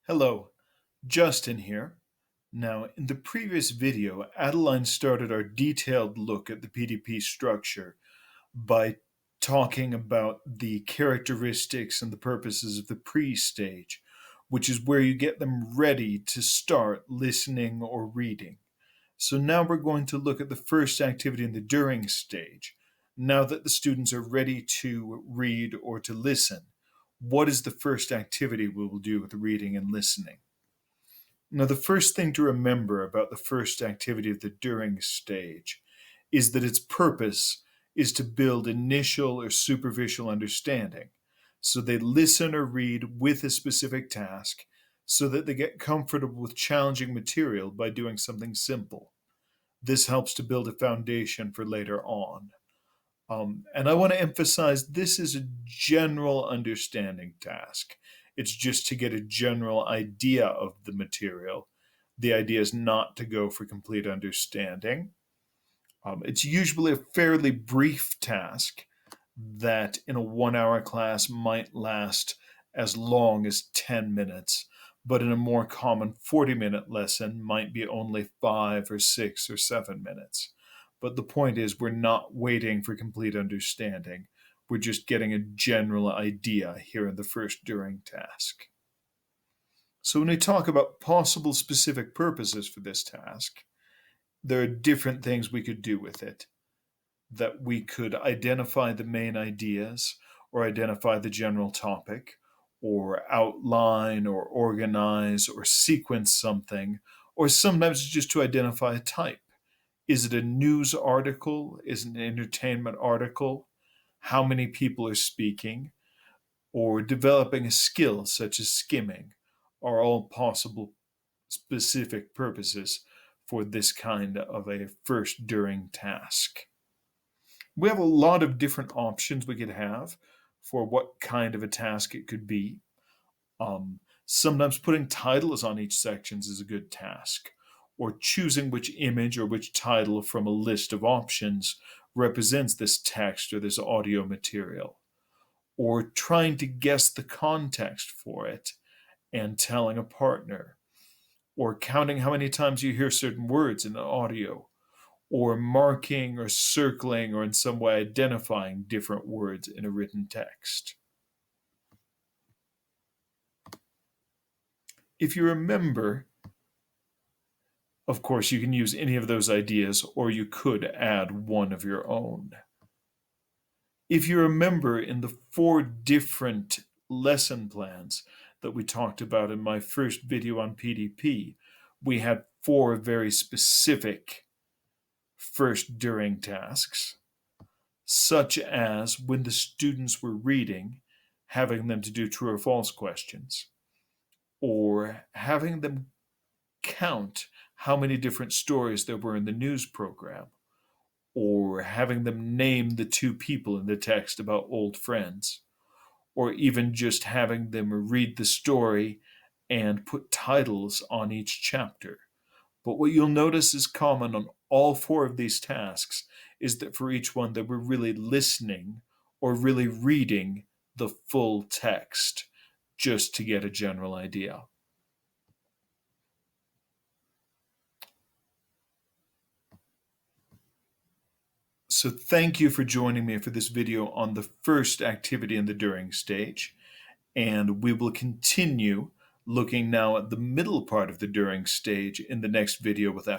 Hello, Justin here. Now, in the previous video, Adeline started our detailed look at the PDP structure by talking about the characteristics and the purposes of the pre-stage, which is where you get them ready to start listening or reading. So now we're going to look at the first activity in the during stage. Now that the students are ready to read or to listen, what is the first activity we will do with reading and listening? Now, the first thing to remember about the first activity of the during stage is that its purpose is to build initial or superficial understanding. So they listen or read with a specific task so that they get comfortable with challenging material by doing something simple. This helps to build a foundation for later on. And I want to emphasize this is a general understanding task. It's just to get a general idea of the material. The idea is not to go for complete understanding. It's usually a fairly brief task that in a 1 hour class might last as long as 10 minutes, but in a more common 40-minute lesson might be only 5 or 6 or 7 minutes. But the point is, we're not waiting for complete understanding. We're just getting a general idea here in the first during task. So when we talk about possible specific purposes for this task, there are different things we could do with it. That we could identify the main ideas, or identify the general topic, or outline, or organize, or sequence something, or sometimes just to identify a type. Is it a news article? Is it an entertainment article? How many people are speaking? Or developing a skill such as skimming are all possible specific purposes for this kind of a first during task. We have a lot of different options we could have for what kind of a task it could be. Sometimes putting titles on each section is a good task, or choosing which image or which title from a list of options represents this text or this audio material, or trying to guess the context for it and telling a partner, or counting how many times you hear certain words in the audio, or marking or circling or in some way identifying different words in a written text. If you remember, of course, you can use any of those ideas, or you could add one of your own. If you remember, in the 4 different lesson plans that we talked about in my first video on PDP, we had 4 very specific first during tasks, such as when the students were reading, having them to do true or false questions, or having them count how many different stories there were in the news program, or having them name the 2 people in the text about old friends, or even just having them read the story and put titles on each chapter. But what you'll notice is common on all 4 of these tasks is that for each one they were really listening or really reading the full text just to get a general idea. So thank you for joining me for this video on the first activity in the during stage, and we will continue looking now at the middle part of the during stage in the next video with that.